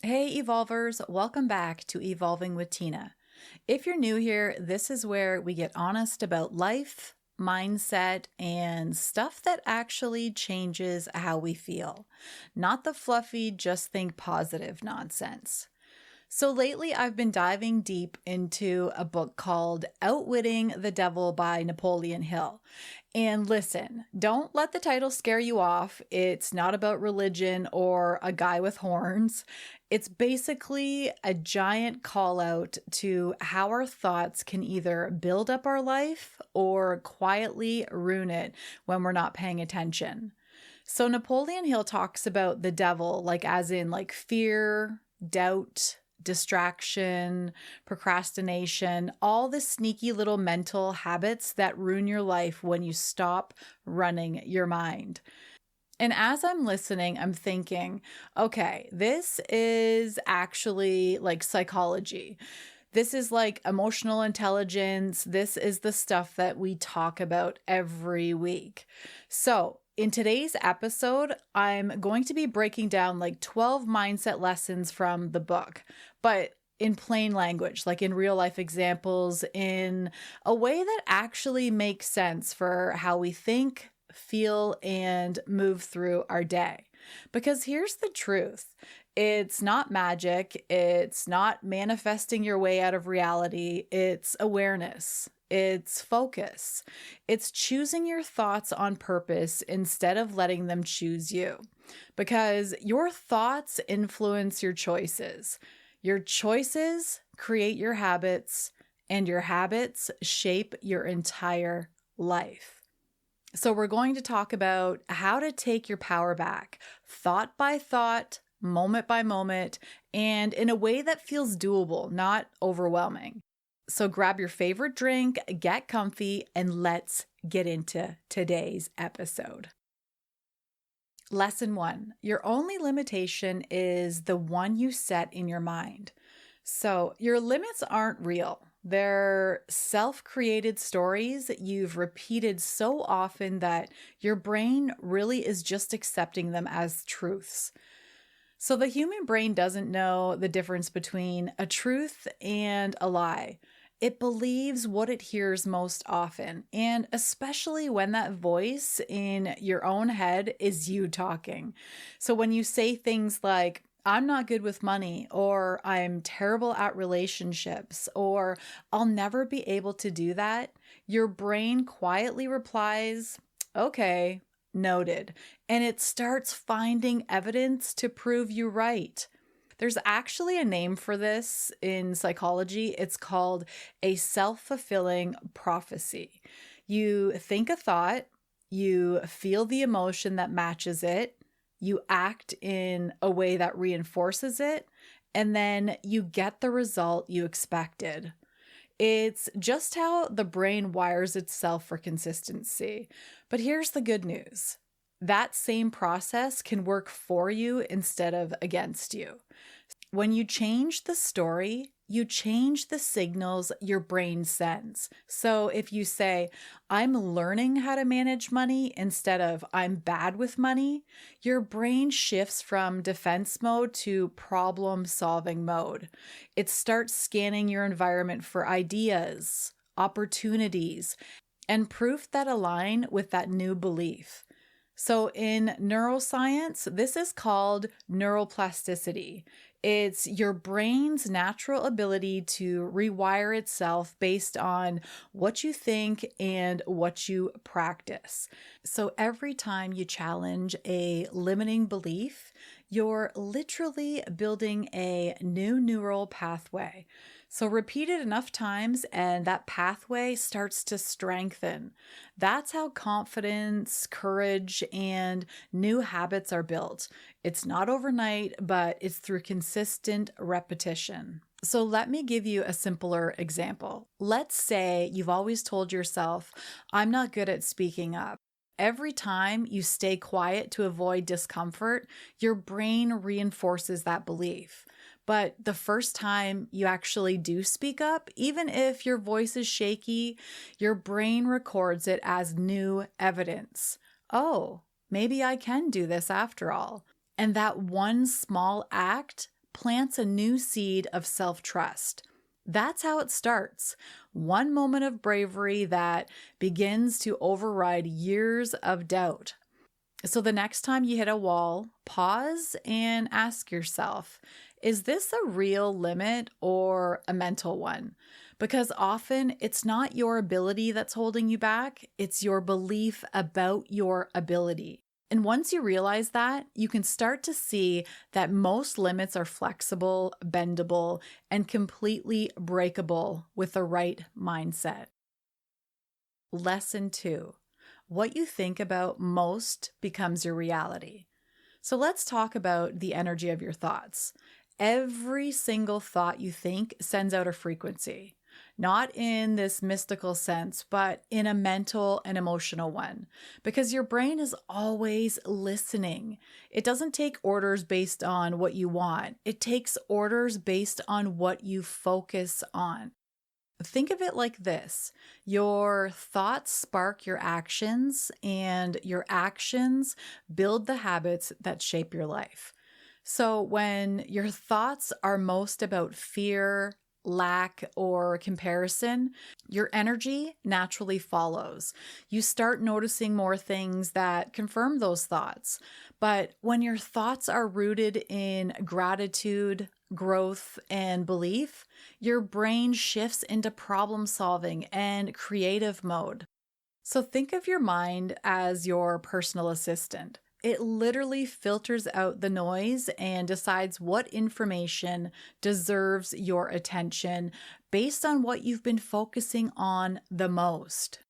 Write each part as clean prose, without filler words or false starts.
Hey Evolvers, welcome back to Evolving with Tina. If you're new here, this is where we get honest about life, mindset, and stuff that actually changes how we feel. Not the fluffy, just think positive nonsense. So lately, I've been diving deep into a book called Outwitting the Devil by Napoleon Hill. And listen, don't let the title scare you off. It's not about religion or a guy with horns. It's basically a giant call out to how our thoughts can either build up our life or quietly ruin it when we're not paying attention. So Napoleon Hill talks about the devil, as in fear, doubt, distraction, procrastination, all the sneaky little mental habits that ruin your life when you stop running your mind. And as I'm listening, I'm thinking, okay, this is actually psychology. This is emotional intelligence. This is the stuff that we talk about every week. So in today's episode, I'm going to be breaking down 12 mindset lessons from the book, but in plain language, in real life examples, in a way that actually makes sense for how we think, feel, and move through our day. Because here's the truth. It's not magic. It's not manifesting your way out of reality. It's awareness. It's focus. It's choosing your thoughts on purpose instead of letting them choose you. Because your thoughts influence your choices. Your choices create your habits, and your habits shape your entire life. So we're going to talk about how to take your power back, thought by thought, moment by moment, and in a way that feels doable, not overwhelming. So grab your favorite drink, get comfy, and let's get into today's episode. Lesson 1. Your only limitation is the one you set in your mind. So your limits aren't real. They're self-created stories you've repeated so often that your brain really is just accepting them as truths. So the human brain doesn't know the difference between a truth and a lie. It believes what it hears most often, and especially when that voice in your own head is you talking. So when you say things like, I'm not good with money, or I'm terrible at relationships, or I'll never be able to do that, your brain quietly replies, okay, noted, and it starts finding evidence to prove you right. There's actually a name for this in psychology. It's called a self-fulfilling prophecy. You think a thought, you feel the emotion that matches it, you act in a way that reinforces it, and then you get the result you expected. It's just how the brain wires itself for consistency. But here's the good news. That same process can work for you instead of against you. When you change the story, you change the signals your brain sends. So if you say, I'm learning how to manage money instead of I'm bad with money, your brain shifts from defense mode to problem-solving mode. It starts scanning your environment for ideas, opportunities, and proof that align with that new belief. So in neuroscience, this is called neuroplasticity. It's your brain's natural ability to rewire itself based on what you think and what you practice. So every time you challenge a limiting belief, you're literally building a new neural pathway. So repeat it enough times and that pathway starts to strengthen. That's how confidence, courage, and new habits are built. It's not overnight, but it's through consistent repetition. So let me give you a simpler example. Let's say you've always told yourself, I'm not good at speaking up. Every time you stay quiet to avoid discomfort, your brain reinforces that belief. But the first time you actually do speak up, even if your voice is shaky, your brain records it as new evidence. Oh, maybe I can do this after all. And that one small act plants a new seed of self-trust. That's how it starts. One moment of bravery that begins to override years of doubt. So the next time you hit a wall, pause and ask yourself, is this a real limit or a mental one? Because often it's not your ability that's holding you back, it's your belief about your ability. And once you realize that, you can start to see that most limits are flexible, bendable, and completely breakable with the right mindset. Lesson 2. What you think about most becomes your reality. So let's talk about the energy of your thoughts. Every single thought you think sends out a frequency. Not in this mystical sense, but in a mental and emotional one. Because your brain is always listening. It doesn't take orders based on what you want. It takes orders based on what you focus on. Think of it like this. Your thoughts spark your actions, and your actions build the habits that shape your life. So when your thoughts are most about fear, lack, or comparison, your energy naturally follows. You start noticing more things that confirm those thoughts. But when your thoughts are rooted in gratitude, growth, and belief, your brain shifts into problem solving and creative mode. So think of your mind as your personal assistant. It literally filters out the noise and decides what information deserves your attention based on what you've been focusing on the most.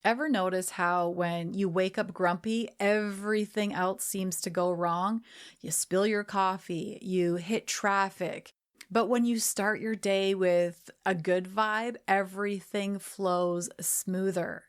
Ever notice how when you wake up grumpy, everything else seems to go wrong? You spill your coffee, you hit traffic. But when you start your day with a good vibe, everything flows smoother.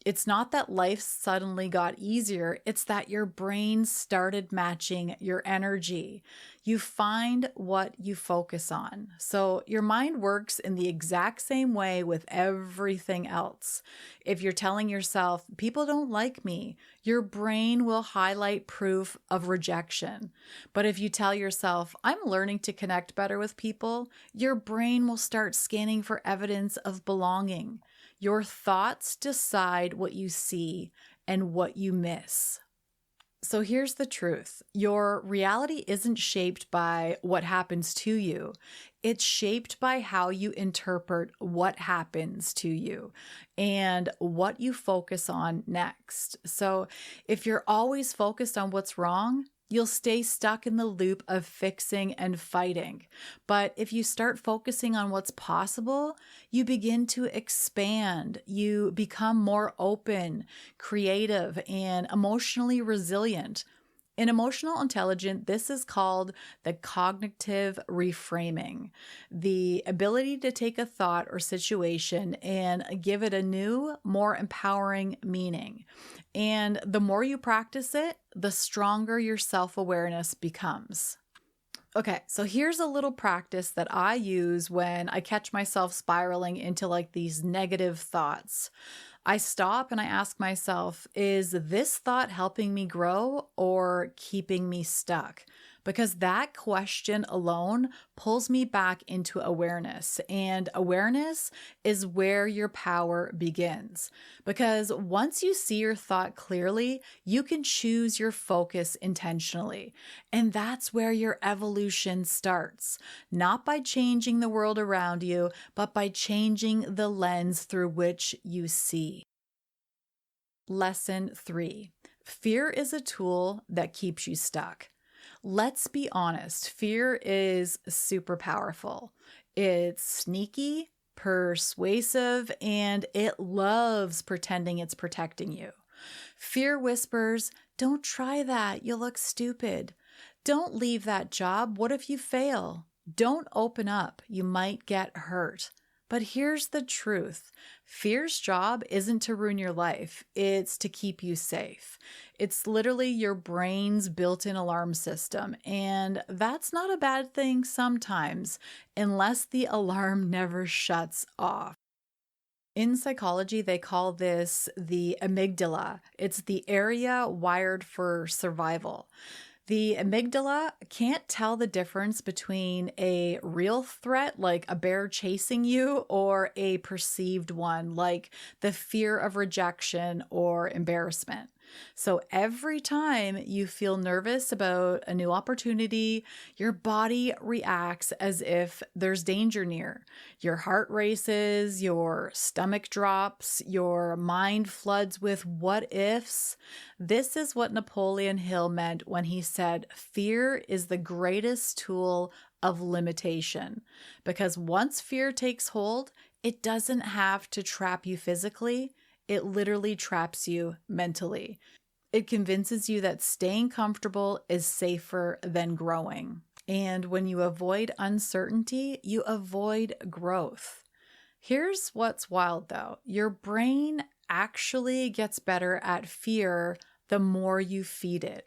It's not that life suddenly got easier, it's that your brain started matching your energy. You find what you focus on. So your mind works in the exact same way with everything else. If you're telling yourself, people don't like me, your brain will highlight proof of rejection. But if you tell yourself, I'm learning to connect better with people, your brain will start scanning for evidence of belonging. Your thoughts decide what you see and what you miss. So here's the truth. Your reality isn't shaped by what happens to you. It's shaped by how you interpret what happens to you and what you focus on next. So if you're always focused on what's wrong, you'll stay stuck in the loop of fixing and fighting. But if you start focusing on what's possible, you begin to expand. You become more open, creative, and emotionally resilient. In emotional intelligence, this is called the cognitive reframing, the ability to take a thought or situation and give it a new, more empowering meaning. And the more you practice it, the stronger your self-awareness becomes. Okay, so here's a little practice that I use when I catch myself spiraling into like these negative thoughts. I stop and I ask myself, is this thought helping me grow or keeping me stuck? Because that question alone pulls me back into awareness. And awareness is where your power begins. Because once you see your thought clearly, you can choose your focus intentionally. And that's where your evolution starts. Not by changing the world around you, but by changing the lens through which you see. Lesson 3. Fear is a tool that keeps you stuck. Let's be honest, fear is super powerful. It's sneaky, persuasive, and it loves pretending it's protecting you. Fear whispers, don't try that, you'll look stupid. Don't leave that job, what if you fail? Don't open up, you might get hurt. But here's the truth. Fear's job isn't to ruin your life. It's to keep you safe. It's literally your brain's built-in alarm system. And that's not a bad thing sometimes, unless the alarm never shuts off. In psychology, they call this the amygdala. It's the area wired for survival. The amygdala can't tell the difference between a real threat, like a bear chasing you, or a perceived one, like the fear of rejection or embarrassment. So every time you feel nervous about a new opportunity, your body reacts as if there's danger near. Your heart races, your stomach drops, your mind floods with what ifs. This is what Napoleon Hill meant when he said, fear is the greatest tool of limitation. Because once fear takes hold, it doesn't have to trap you physically. It literally traps you mentally. It convinces you that staying comfortable is safer than growing. And when you avoid uncertainty, you avoid growth. Here's what's wild though. Your brain actually gets better at fear the more you feed it.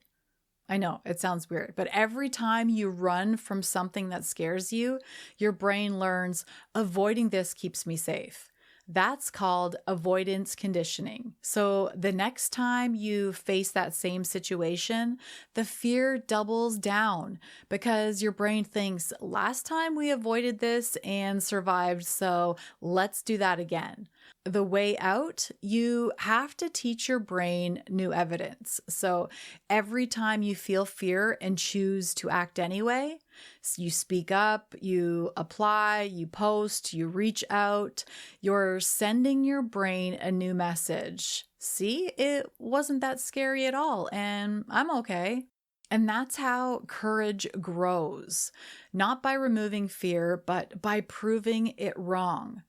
I know it sounds weird, but every time you run from something that scares you, your brain learns avoiding this keeps me safe. That's called avoidance conditioning. So the next time you face that same situation, the fear doubles down because your brain thinks, last time we avoided this and survived, so let's do that again. The way out, you have to teach your brain new evidence. So every time you feel fear and choose to act anyway, you speak up, you apply, you post, you reach out, you're sending your brain a new message. See, it wasn't that scary at all, and I'm okay. And that's how courage grows, not by removing fear, but by proving it wrong.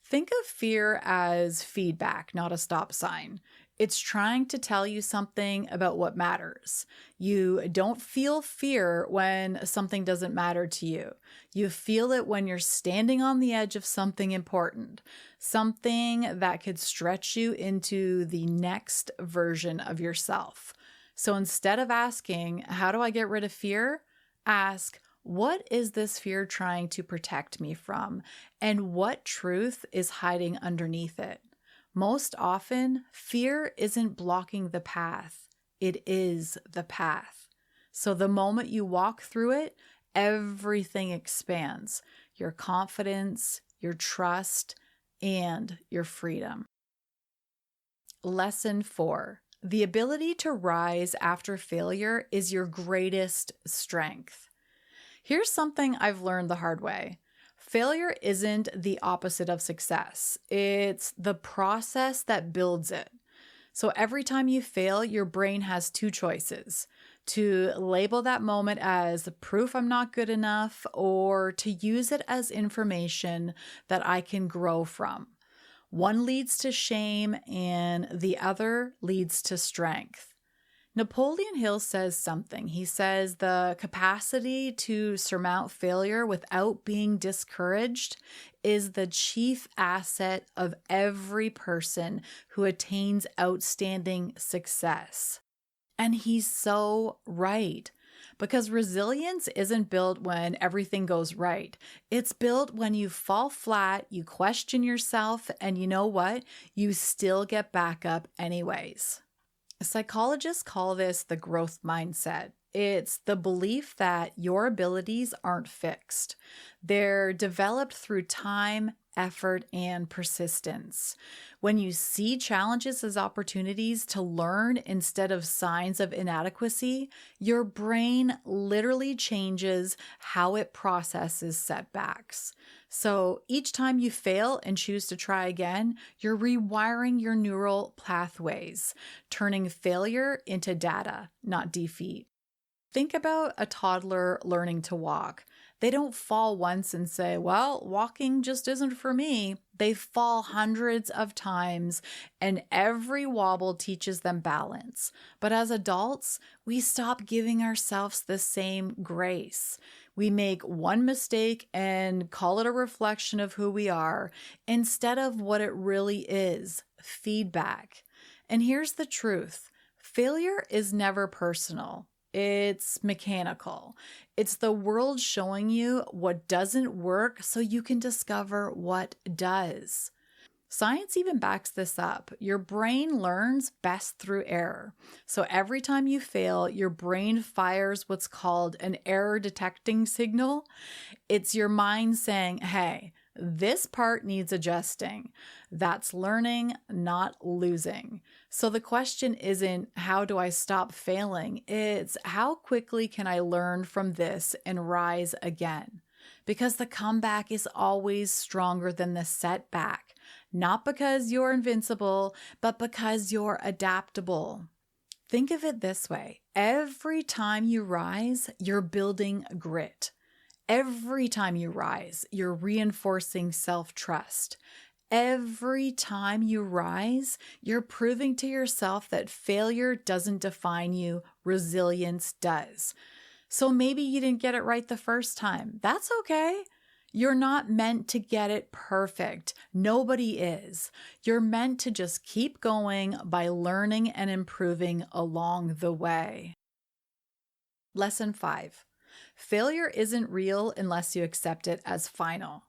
Think of fear as feedback, not a stop sign. It's trying to tell you something about what matters. You don't feel fear when something doesn't matter to you. You feel it when you're standing on the edge of something important, something that could stretch you into the next version of yourself. So instead of asking, how do I get rid of fear? Ask, what is this fear trying to protect me from? And what truth is hiding underneath it? Most often, fear isn't blocking the path. It is the path. So the moment you walk through it, everything expands. Your confidence, your trust, and your freedom. Lesson 4. The ability to rise after failure is your greatest strength. Here's something I've learned the hard way. Failure isn't the opposite of success. It's the process that builds it. So every time you fail, your brain has two choices: to label that moment as proof I'm not good enough, or to use it as information that I can grow from. One leads to shame and the other leads to strength. Napoleon Hill says something. He says the capacity to surmount failure without being discouraged is the chief asset of every person who attains outstanding success. And he's so right. Because resilience isn't built when everything goes right. It's built when you fall flat, you question yourself, and you know what? You still get back up anyways. Psychologists call this the growth mindset. It's the belief that your abilities aren't fixed. They're developed through time, effort, and persistence. When you see challenges as opportunities to learn instead of signs of inadequacy, your brain literally changes how it processes setbacks. So each time you fail and choose to try again, you're rewiring your neural pathways, turning failure into data, not defeat. Think about a toddler learning to walk. They don't fall once and say, well, walking just isn't for me. They fall hundreds of times, and every wobble teaches them balance. But as adults, we stop giving ourselves the same grace. We make one mistake and call it a reflection of who we are, instead of what it really is, feedback. And here's the truth. Failure is never personal. It's mechanical. It's the world showing you what doesn't work so you can discover what does. Science even backs this up. Your brain learns best through error. So every time you fail, your brain fires what's called an error detecting signal. It's your mind saying, hey, this part needs adjusting. That's learning, not losing. So the question isn't, how do I stop failing? It's, how quickly can I learn from this and rise again? Because the comeback is always stronger than the setback. Not because you're invincible, but because you're adaptable. Think of it this way. Every time you rise, you're building grit. Every time you rise, you're reinforcing self-trust. Every time you rise, you're proving to yourself that failure doesn't define you, resilience does. So maybe you didn't get it right the first time. That's okay. You're not meant to get it perfect. Nobody is. You're meant to just keep going by learning and improving along the way. Lesson 5. Failure isn't real unless you accept it as final.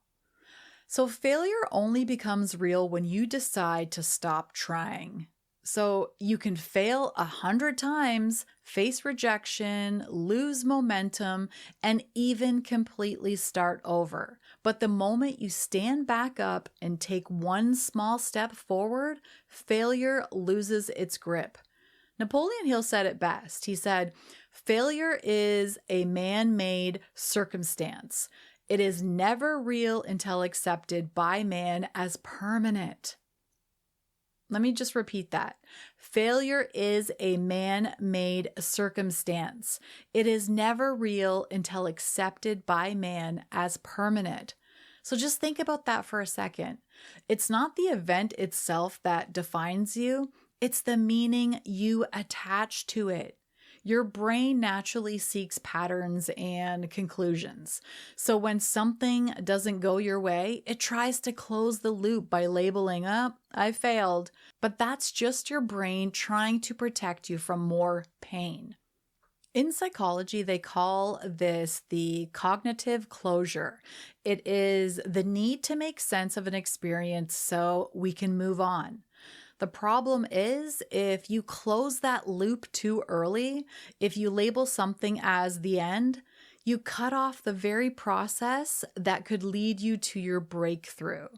So failure only becomes real when you decide to stop trying. So you can fail 100 times, face rejection, lose momentum, and even completely start over. But the moment you stand back up and take one small step forward, failure loses its grip. Napoleon Hill said it best. He said, failure is a man-made circumstance. It is never real until accepted by man as permanent. Let me just repeat that. Failure is a man-made circumstance. It is never real until accepted by man as permanent. So just think about that for a second. It's not the event itself that defines you. It's the meaning you attach to it. Your brain naturally seeks patterns and conclusions. So when something doesn't go your way, it tries to close the loop by labeling, I failed. But that's just your brain trying to protect you from more pain. In psychology, they call this the cognitive closure. It is the need to make sense of an experience so we can move on. The problem is, if you close that loop too early, if you label something as the end, you cut off the very process that could lead you to your breakthrough.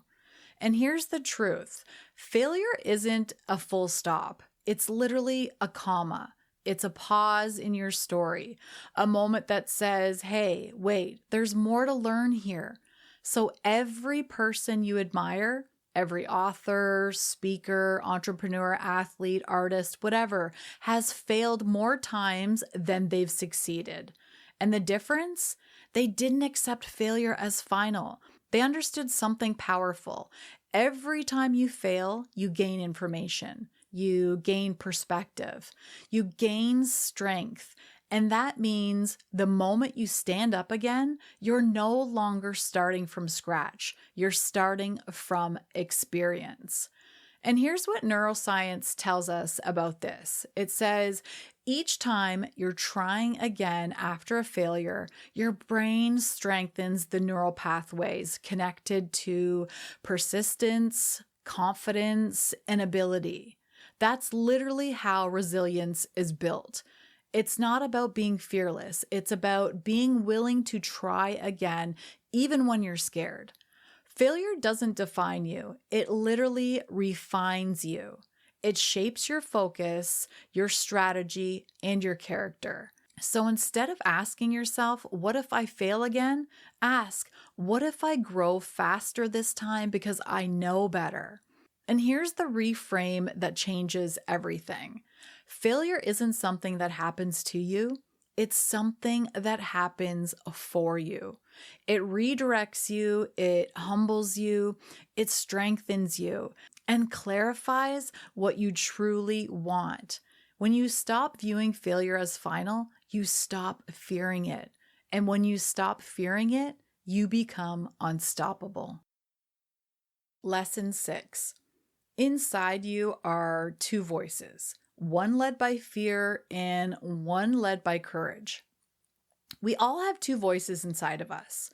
And here's the truth. Failure isn't a full stop. It's literally a comma. It's a pause in your story, a moment that says, hey, wait, there's more to learn here. So every person you admire, every author, speaker, entrepreneur, athlete, artist, whatever, has failed more times than they've succeeded. And the difference? They didn't accept failure as final. They understood something powerful. Every time you fail, you gain information. You gain perspective. You gain strength. And that means the moment you stand up again, you're no longer starting from scratch. You're starting from experience. And here's what neuroscience tells us about this. It says, each time you're trying again after a failure, your brain strengthens the neural pathways connected to persistence, confidence, and ability. That's literally how resilience is built. It's not about being fearless. It's about being willing to try again, even when you're scared. Failure doesn't define you. It literally refines you. It shapes your focus, your strategy, and your character. So instead of asking yourself, what if I fail again? Ask, what if I grow faster this time because I know better? And here's the reframe that changes everything. Failure isn't something that happens to you. It's something that happens for you. It redirects you, it humbles you, it strengthens you, and clarifies what you truly want. When you stop viewing failure as final, you stop fearing it. And when you stop fearing it, you become unstoppable. Lesson 6. Inside you are two voices, one led by fear and one led by courage. We all have two voices inside of us.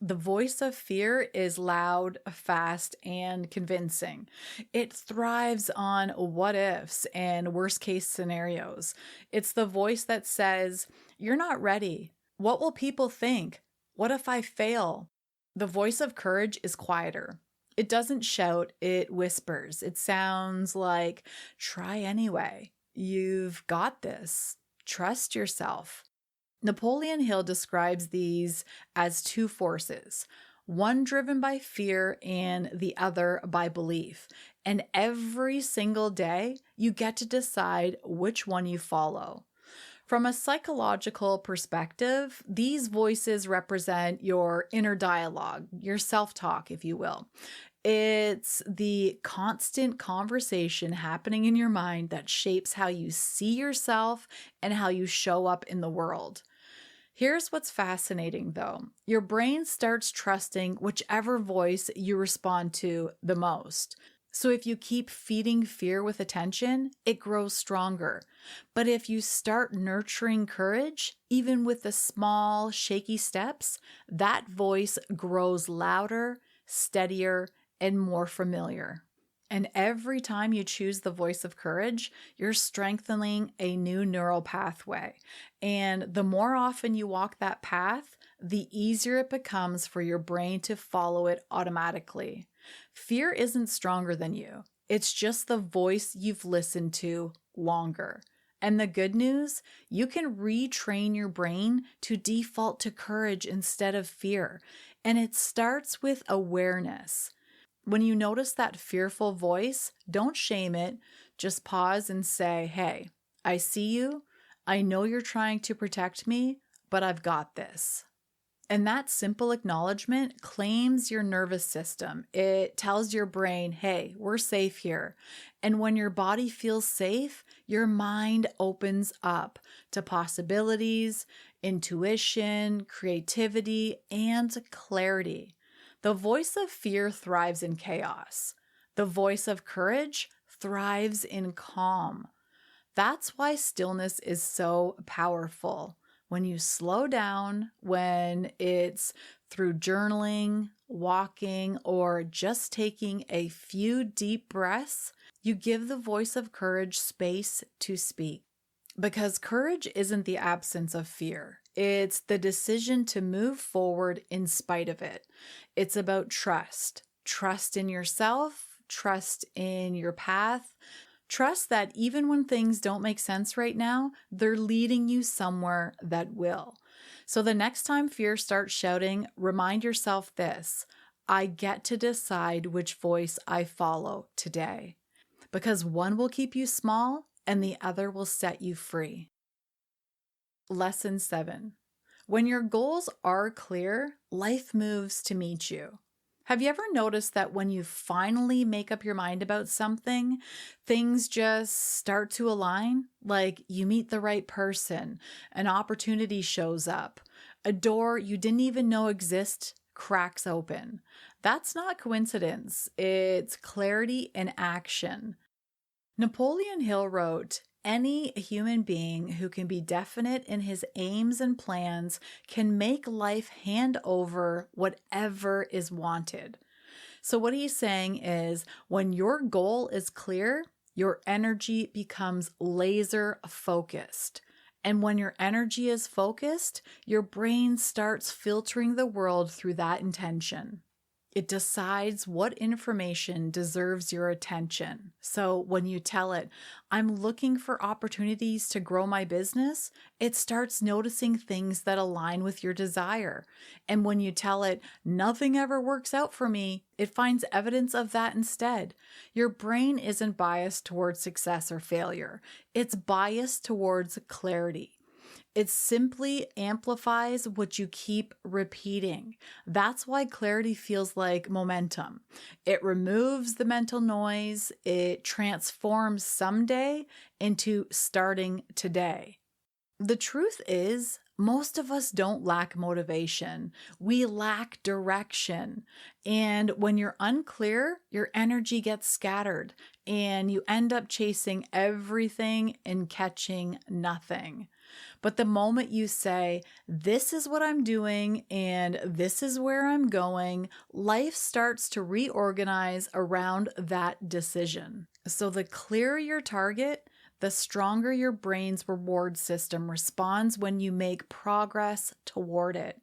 The voice of fear is loud, fast, and convincing. It thrives on what ifs and worst case scenarios. It's the voice that says, "You're not ready. What will people think? What if I fail?" The voice of courage is quieter. It doesn't shout, it whispers. It sounds like, "Try anyway. You've got this. Trust yourself." Napoleon Hill describes these as two forces, one driven by fear and the other by belief. And every single day, you get to decide which one you follow. From a psychological perspective, these voices represent your inner dialogue, your self-talk, if you will. It's the constant conversation happening in your mind that shapes how you see yourself and how you show up in the world. Here's what's fascinating though. Your brain starts trusting whichever voice you respond to the most. So if you keep feeding fear with attention, it grows stronger. But if you start nurturing courage, even with the small, shaky steps, that voice grows louder, steadier, and more familiar. And every time you choose the voice of courage, you're strengthening a new neural pathway. And the more often you walk that path, the easier it becomes for your brain to follow it automatically. Fear isn't stronger than you. It's just the voice you've listened to longer. And the good news, you can retrain your brain to default to courage instead of fear. And it starts with awareness. When you notice that fearful voice, don't shame it. Just pause and say, "Hey, I see you. I know you're trying to protect me, but I've got this." And that simple acknowledgement claims your nervous system. It tells your brain, "Hey, we're safe here." And when your body feels safe, your mind opens up to possibilities, intuition, creativity, and clarity. The voice of fear thrives in chaos. The voice of courage thrives in calm. That's why stillness is so powerful. When you slow down, when it's through journaling, walking, or just taking a few deep breaths, you give the voice of courage space to speak. Because courage isn't the absence of fear. It's the decision to move forward in spite of it. It's about trust. Trust in yourself, trust in your path. Trust that even when things don't make sense right now, they're leading you somewhere that will. So the next time fear starts shouting, remind yourself this: I get to decide which voice I follow today. Because one will keep you small and the other will set you free. Lesson 7. When your goals are clear, life moves to meet you. Have you ever noticed that when you finally make up your mind about something, things just start to align? Like you meet the right person, an opportunity shows up, a door you didn't even know exists cracks open. That's not coincidence. It's clarity in action. Napoleon Hill wrote, "Any human being who can be definite in his aims and plans can make life hand over whatever is wanted." So what he's saying is when your goal is clear, your energy becomes laser focused. And when your energy is focused, your brain starts filtering the world through that intention. It decides what information deserves your attention. So when you tell it, "I'm looking for opportunities to grow my business," it starts noticing things that align with your desire. And when you tell it, "Nothing ever works out for me," it finds evidence of that instead. Your brain isn't biased towards success or failure. It's biased towards clarity. It simply amplifies what you keep repeating. That's why clarity feels like momentum. It removes the mental noise. It transforms someday into starting today. The truth is, most of us don't lack motivation. We lack direction. And when you're unclear, your energy gets scattered and you end up chasing everything and catching nothing. But the moment you say, this is what I'm doing and this is where I'm going, life starts to reorganize around that decision. So the clearer your target, the stronger your brain's reward system responds when you make progress toward it.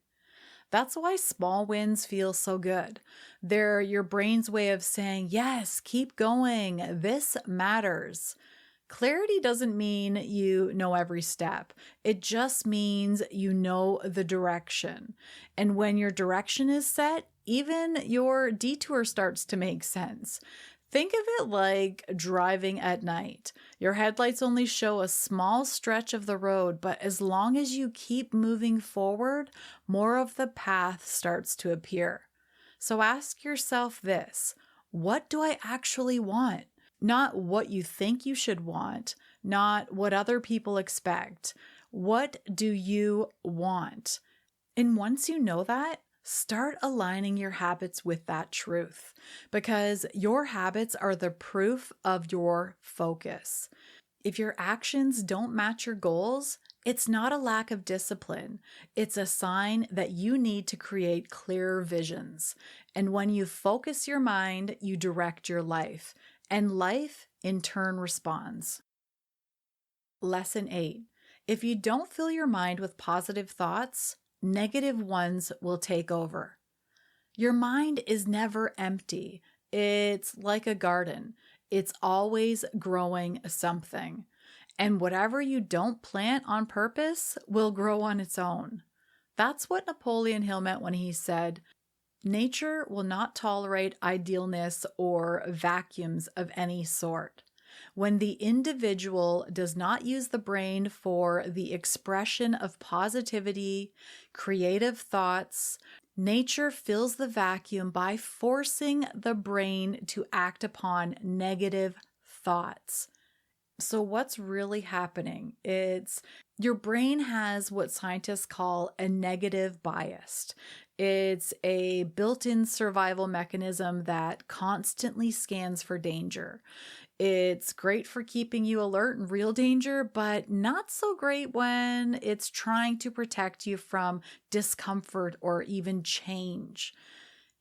That's why small wins feel so good. They're your brain's way of saying, yes, keep going. This matters. Clarity doesn't mean you know every step. It just means you know the direction. And when your direction is set, even your detour starts to make sense. Think of it like driving at night. Your headlights only show a small stretch of the road, but as long as you keep moving forward, more of the path starts to appear. So ask yourself this: what do I actually want? Not what you think you should want, not what other people expect. What do you want? And once you know that, start aligning your habits with that truth, because your habits are the proof of your focus. If your actions don't match your goals, it's not a lack of discipline. It's a sign that you need to create clearer visions. And when you focus your mind, you direct your life, and life in turn responds. Lesson 8. If you don't fill your mind with positive thoughts, negative ones will take over. Your mind is never empty. It's like a garden. It's always growing something. And whatever you don't plant on purpose will grow on its own. That's what Napoleon Hill meant when he said, nature will not tolerate idealness or vacuums of any sort. When the individual does not use the brain for the expression of positivity, creative thoughts, nature fills the vacuum by forcing the brain to act upon negative thoughts. So what's really happening? It's your brain has what scientists call a negative bias. It's a built-in survival mechanism that constantly scans for danger. It's great for keeping you alert in real danger, but not so great when it's trying to protect you from discomfort or even change.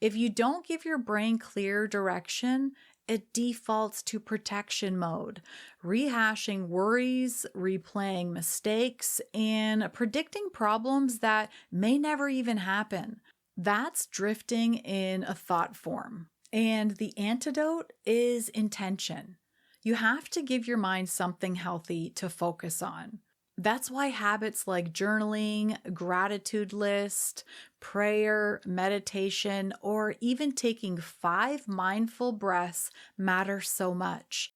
If you don't give your brain clear direction, it defaults to protection mode, rehashing worries, replaying mistakes, and predicting problems that may never even happen. That's drifting in a thought form. And the antidote is intention. You have to give your mind something healthy to focus on. That's why habits like journaling, gratitude list, prayer, meditation, or even taking 5 mindful breaths matter so much.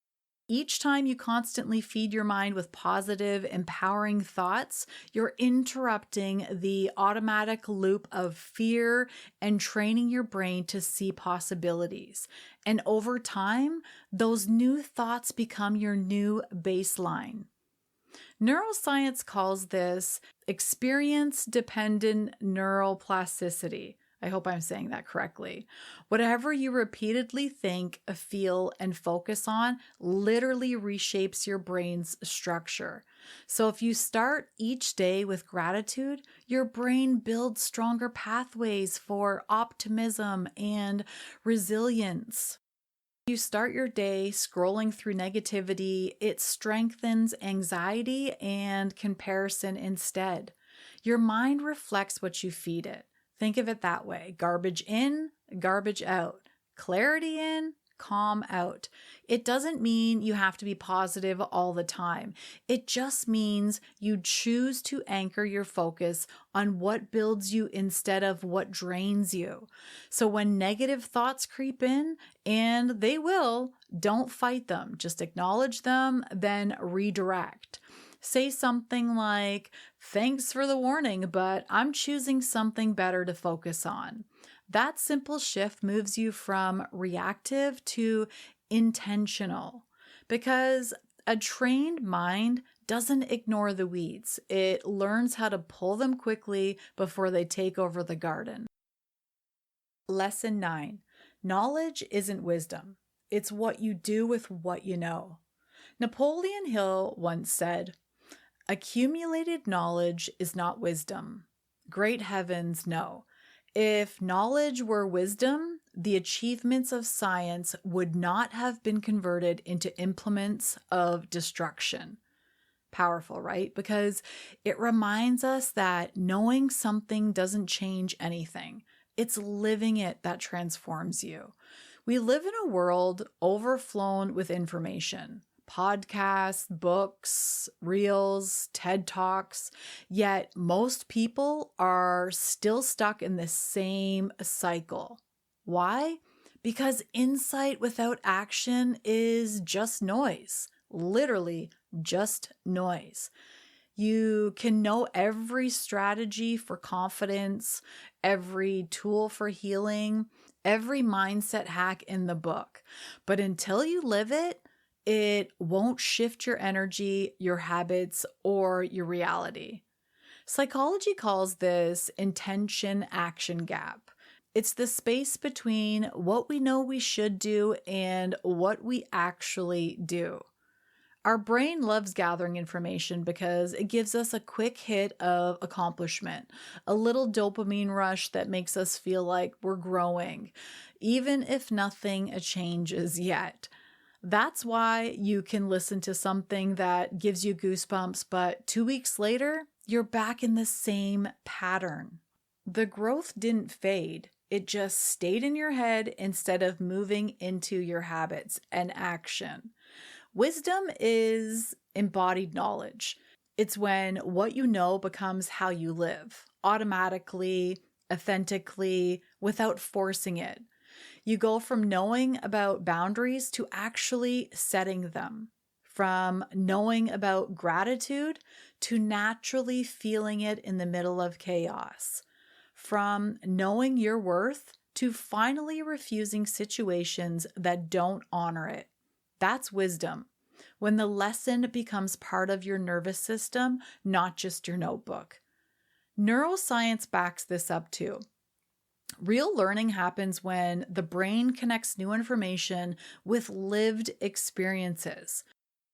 Each time you constantly feed your mind with positive, empowering thoughts, you're interrupting the automatic loop of fear and training your brain to see possibilities. And over time, those new thoughts become your new baseline. Neuroscience calls this experience-dependent neuroplasticity. I hope I'm saying that correctly. Whatever you repeatedly think, feel, and focus on literally reshapes your brain's structure. So if you start each day with gratitude, your brain builds stronger pathways for optimism and resilience. You start your day scrolling through negativity, it strengthens anxiety and comparison instead. Your mind reflects what you feed it. Think of it that way. Garbage in, garbage out. Clarity in, calm out. It doesn't mean you have to be positive all the time. It just means you choose to anchor your focus on what builds you instead of what drains you. So when negative thoughts creep in, and they will, don't fight them. Just acknowledge them, then redirect. Say something like, thanks for the warning, but I'm choosing something better to focus on. That simple shift moves you from reactive to intentional, because a trained mind doesn't ignore the weeds. It learns how to pull them quickly before they take over the garden. Lesson 9. Knowledge isn't wisdom. It's what you do with what you know. Napoleon Hill once said, Accumulated knowledge is not wisdom. Great heavens, no. If knowledge were wisdom, the achievements of science would not have been converted into implements of destruction. Powerful, right? Because it reminds us that knowing something doesn't change anything. It's living it that transforms you. We live in a world overflown with information. Podcasts, books, reels, TED Talks, yet most people are still stuck in the same cycle. Why? Because insight without action is just noise, literally just noise. You can know every strategy for confidence, every tool for healing, every mindset hack in the book. But until you live it, it won't shift your energy, your habits, or your reality. Psychology calls this intention action gap. It's the space between what we know we should do and what we actually do. Our brain loves gathering information because it gives us a quick hit of accomplishment, a little dopamine rush that makes us feel like we're growing, even if nothing changes yet. That's why you can listen to something that gives you goosebumps, but 2 weeks later, you're back in the same pattern. The growth didn't fade. It just stayed in your head instead of moving into your habits and action. Wisdom is embodied knowledge. It's when what you know becomes how you live, automatically, authentically, without forcing it. You go from knowing about boundaries to actually setting them, from knowing about gratitude to naturally feeling it in the middle of chaos, from knowing your worth to finally refusing situations that don't honor it. That's wisdom, when the lesson becomes part of your nervous system, not just your notebook. Neuroscience backs this up too. Real learning happens when the brain connects new information with lived experiences.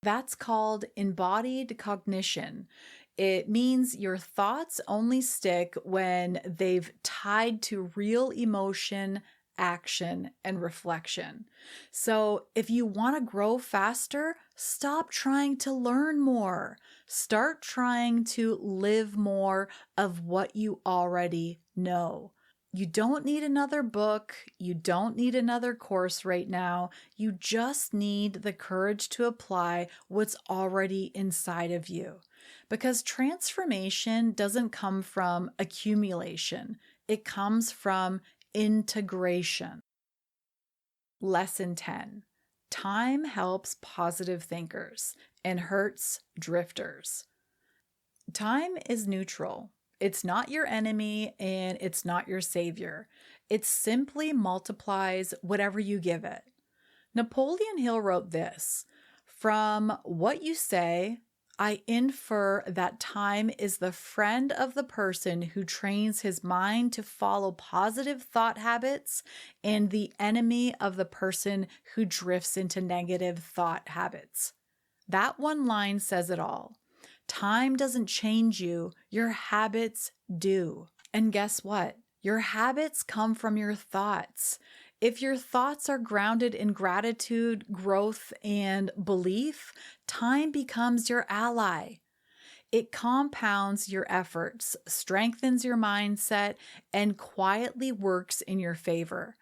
That's called embodied cognition. It means your thoughts only stick when they've tied to real emotion, action, and reflection. So if you want to grow faster, stop trying to learn more. Start trying to live more of what you already know. You don't need another book. You don't need another course right now. You just need the courage to apply what's already inside of you. Because transformation doesn't come from accumulation. It comes from integration. Lesson 10. Time helps positive thinkers and hurts drifters. Time is neutral. It's not your enemy and it's not your savior. It simply multiplies whatever you give it. Napoleon Hill wrote this: "From what you say, I infer that time is the friend of the person who trains his mind to follow positive thought habits and the enemy of the person who drifts into negative thought habits." That one line says it all. Time doesn't change you, your habits do. And guess what? Your habits come from your thoughts. If your thoughts are grounded in gratitude, growth, and belief, time becomes your ally. It compounds your efforts, strengthens your mindset, and quietly works in your favor.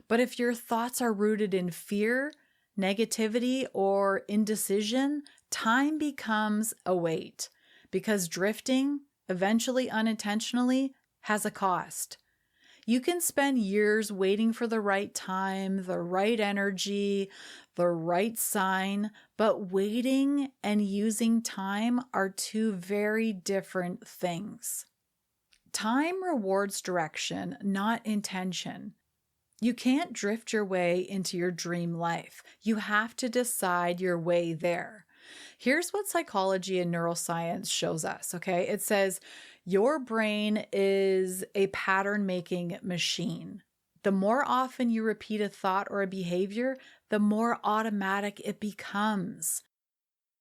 But if your thoughts are rooted in fear, negativity, or indecision, time becomes a weight, because drifting, eventually unintentionally, has a cost. You can spend years waiting for the right time, the right energy, the right sign, but waiting and using time are two very different things. Time rewards direction, not intention. You can't drift your way into your dream life. You have to decide your way there. Here's what psychology and neuroscience shows us, okay? It says your brain is a pattern-making machine. The more often you repeat a thought or a behavior, the more automatic it becomes.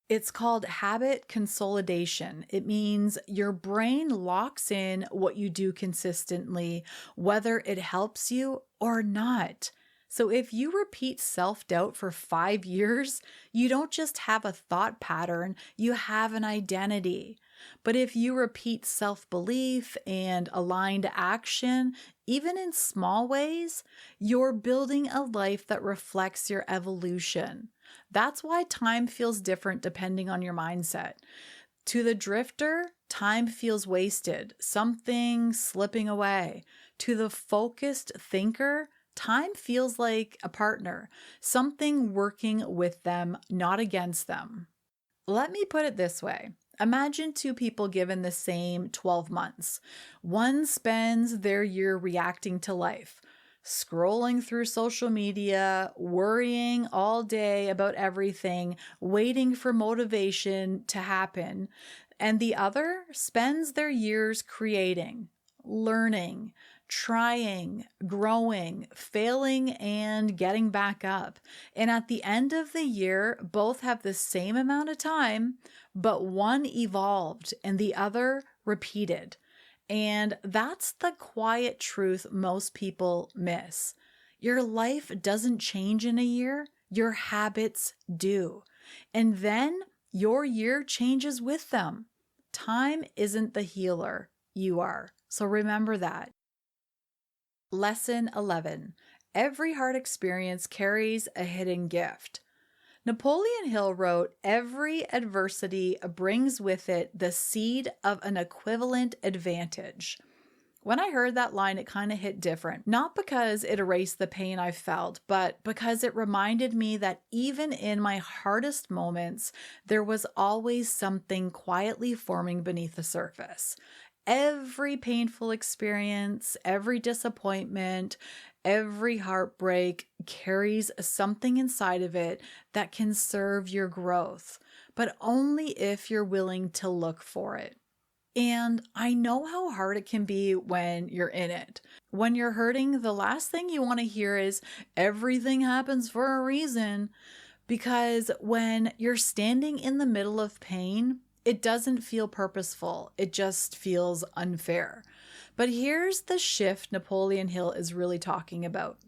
It's called habit consolidation. It means your brain locks in what you do consistently, whether it helps you or not. So if you repeat self doubt for 5 years, you don't just have a thought pattern, you have an identity. But if you repeat self belief and aligned action, even in small ways, you're building a life that reflects your evolution. That's why time feels different depending on your mindset. To the drifter, time feels wasted, something slipping away. To the focused thinker, time feels like a partner, something working with them, not against them. Let me put it this way. Imagine two people given the same 12 months. One spends their year reacting to life, scrolling through social media, worrying all day about everything, waiting for motivation to happen. And the other spends their years creating, learning, trying, growing, failing, and getting back up. And at the end of the year, both have the same amount of time, but one evolved and the other repeated. And that's the quiet truth most people miss. Your life doesn't change in a year, your habits do. And then your year changes with them. Time isn't the healer, you are. So remember that. Lesson 11. Every hard experience carries a hidden gift. Napoleon Hill wrote, "Every adversity brings with it the seed of an equivalent advantage." When I heard that line, it kind of hit different. Not because it erased the pain I felt, but because it reminded me that even in my hardest moments, there was always something quietly forming beneath the surface. Every painful experience, every disappointment, every heartbreak carries something inside of it that can serve your growth, but only if you're willing to look for it. And I know how hard it can be when you're in it. When you're hurting, the last thing you want to hear is everything happens for a reason. Because when you're standing in the middle of pain, it doesn't feel purposeful. It just feels unfair. But here's the shift Napoleon Hill is really talking about.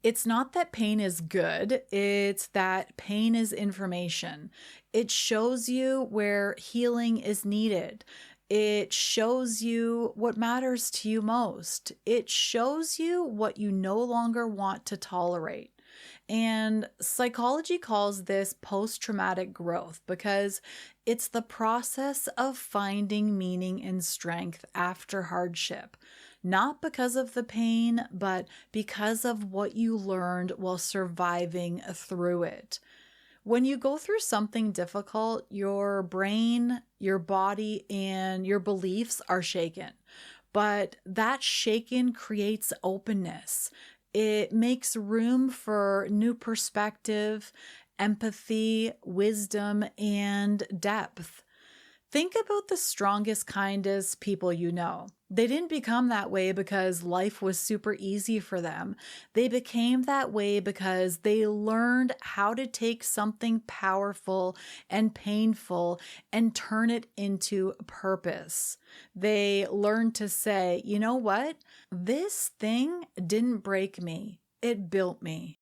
It's not that pain is good, it's that pain is information. It shows you where healing is needed. It shows you what matters to you most. It shows you what you no longer want to tolerate. And psychology calls this post-traumatic growth because it's the process of finding meaning and strength after hardship. Not because of the pain, but because of what you learned while surviving through it. When you go through something difficult, your brain, your body, and your beliefs are shaken. But that shaking creates openness. It makes room for new perspective, empathy, wisdom, and depth. Think about the strongest, kindest people you know. They didn't become that way because life was super easy for them. They became that way because they learned how to take something powerful and painful and turn it into purpose. They learned to say, you know what? This thing didn't break me. It built me.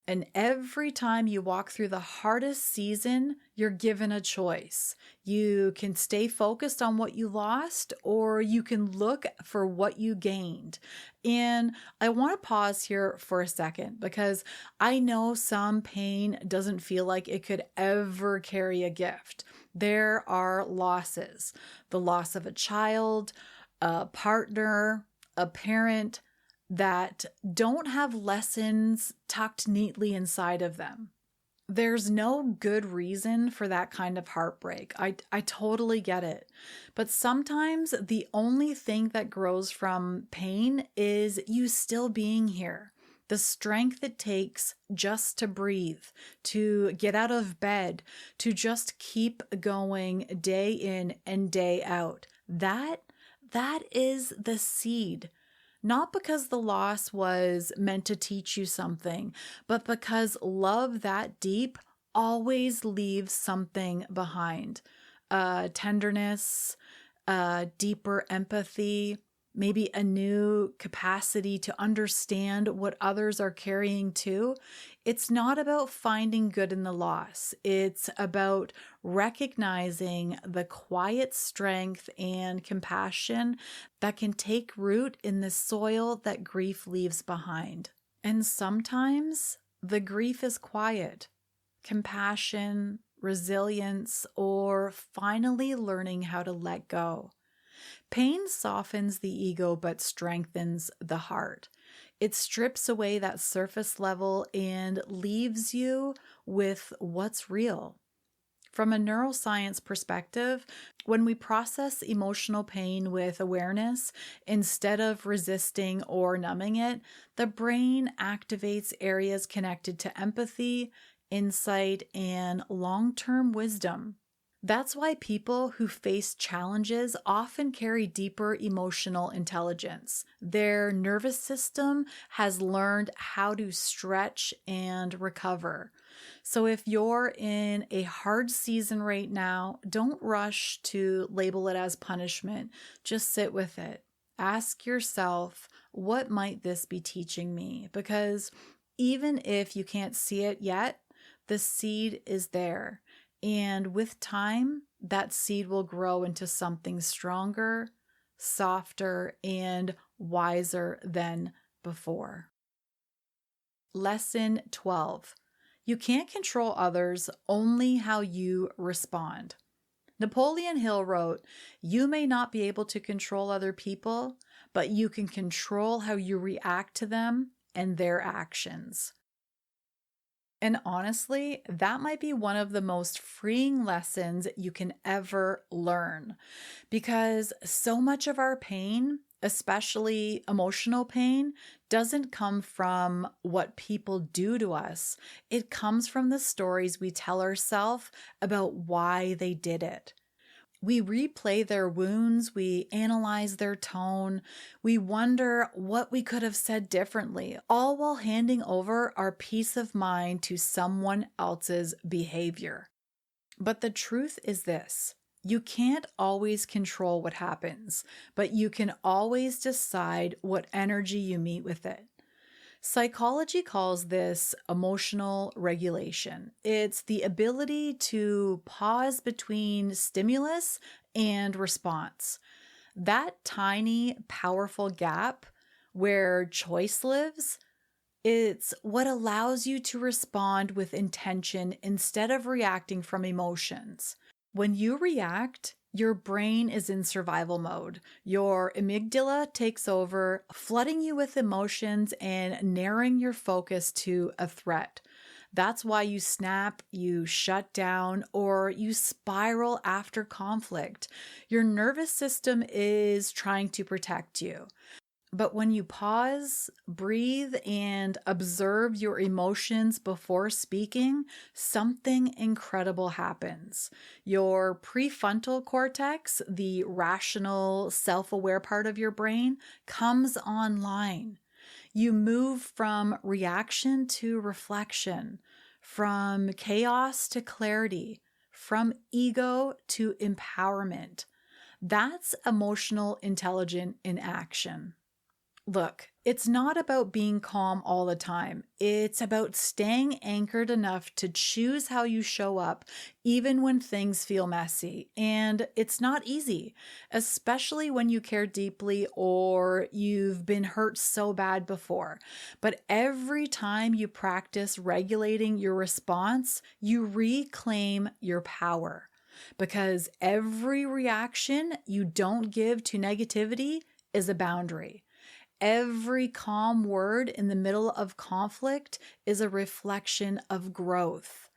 And every time you walk through the hardest season, you're given a choice. You can stay focused on what you lost, or you can look for what you gained. And I want to pause here for a second because I know some pain doesn't feel like it could ever carry a gift. There are losses: the loss of a child, a partner, a parent, that don't have lessons tucked neatly inside of them. There's no good reason for that kind of heartbreak. I totally get it. But sometimes the only thing that grows from pain is you still being here. The strength it takes just to breathe, to get out of bed, to just keep going day in and day out. That is the seed. Not because the loss was meant to teach you something, but because love that deep always leaves something behind. Tenderness, deeper empathy, maybe a new capacity to understand what others are carrying too. It's not about finding good in the loss. It's about recognizing the quiet strength and compassion that can take root in the soil that grief leaves behind. And sometimes the grief is quiet. Compassion, resilience, or finally learning how to let go. Pain softens the ego but strengthens the heart. It strips away that surface level and leaves you with what's real. From a neuroscience perspective, when we process emotional pain with awareness instead of resisting or numbing it, the brain activates areas connected to empathy, insight, and long-term wisdom. That's why people who face challenges often carry deeper emotional intelligence. Their nervous system has learned how to stretch and recover. So if you're in a hard season right now, don't rush to label it as punishment. Just sit with it. Ask yourself, what might this be teaching me? Because even if you can't see it yet, the seed is there. And with time, that seed will grow into something stronger, softer, and wiser than before. Lesson 12. You can't control others, only how you respond. Napoleon Hill wrote, "You may not be able to control other people, but you can control how you react to them and their actions." And honestly, that might be one of the most freeing lessons you can ever learn, because so much of our pain, especially emotional pain, doesn't come from what people do to us. It comes from the stories we tell ourselves about why they did it. We replay their wounds, we analyze their tone, we wonder what we could have said differently, all while handing over our peace of mind to someone else's behavior. But the truth is this: you can't always control what happens, but you can always decide what energy you meet with it. Psychology calls this emotional regulation. It's the ability to pause between stimulus and response. That tiny, powerful gap where choice lives, it's what allows you to respond with intention instead of reacting from emotions. When you react, your brain is in survival mode. Your amygdala takes over, flooding you with emotions and narrowing your focus to a threat. That's why you snap, you shut down, or you spiral after conflict. Your nervous system is trying to protect you. But when you pause, breathe, and observe your emotions before speaking, something incredible happens. Your prefrontal cortex, the rational, self-aware part of your brain, comes online. You move from reaction to reflection, from chaos to clarity, from ego to empowerment. That's emotional intelligence in action. Look, it's not about being calm all the time. It's about staying anchored enough to choose how you show up, even when things feel messy. And it's not easy, especially when you care deeply or you've been hurt so bad before. But every time you practice regulating your response, you reclaim your power. Because every reaction you don't give to negativity is a boundary. Every calm word in the middle of conflict is a reflection of growth.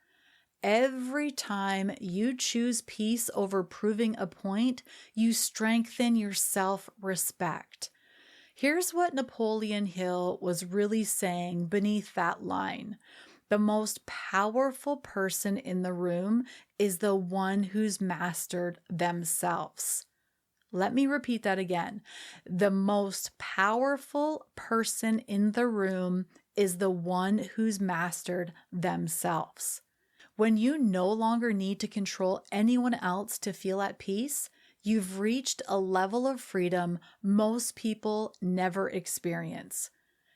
Every time you choose peace over proving a point, you strengthen your self-respect. Here's what Napoleon Hill was really saying beneath that line. The most powerful person in the room is the one who's mastered themselves. Let me repeat that again. The most powerful person in the room is the one who's mastered themselves. When you no longer need to control anyone else to feel at peace, you've reached a level of freedom most people never experience.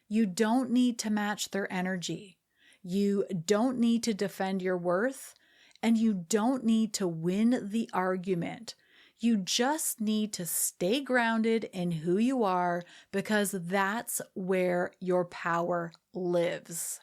You don't need to match their energy. You don't need to defend your worth, and you don't need to win the argument. You just need to stay grounded in who you are, because that's where your power lives.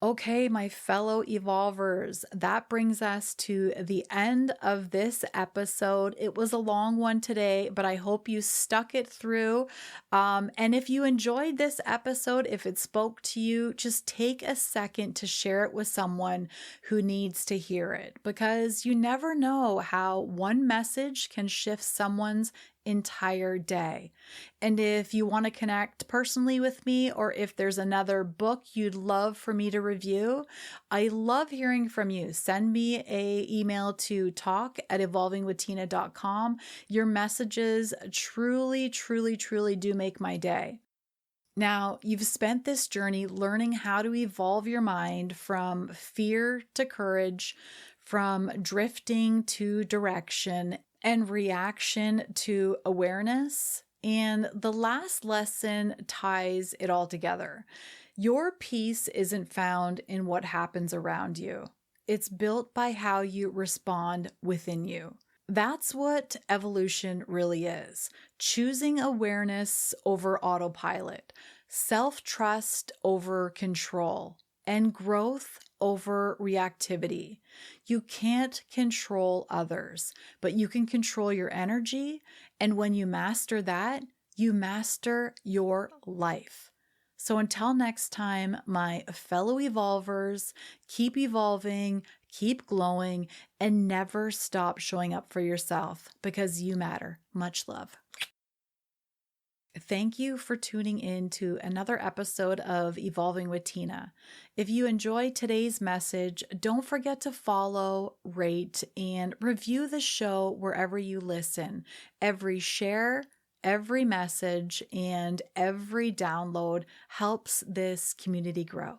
Okay, my fellow evolvers, that brings us to the end of this episode. It was a long one today, but I hope you stuck it through. And if you enjoyed this episode, if it spoke to you, just take a second to share it with someone who needs to hear it, because you never know how one message can shift someone's entire day. And if you want to connect personally with me, or if there's another book you'd love for me to review, I love hearing from you. Send me an email to talk@evolvingwithtina.com. Your messages truly, truly, truly do make my day. Now, you've spent this journey learning how to evolve your mind from fear to courage, from drifting to direction, and reaction to awareness. And the last lesson ties it all together. Your peace isn't found in what happens around you. It's built by how you respond within you. That's what evolution really is. Choosing awareness over autopilot, self-trust over control, and growth over reactivity. You can't control others, but you can control your energy. And when you master that, you master your life. So until next time, my fellow evolvers, keep evolving, keep glowing, and never stop showing up for yourself, because you matter. Much love. Thank you for tuning in to another episode of Evolving with Tina. If you enjoyed today's message, don't forget to follow, rate, and review the show wherever you listen. Every share, every message, and every download helps this community grow.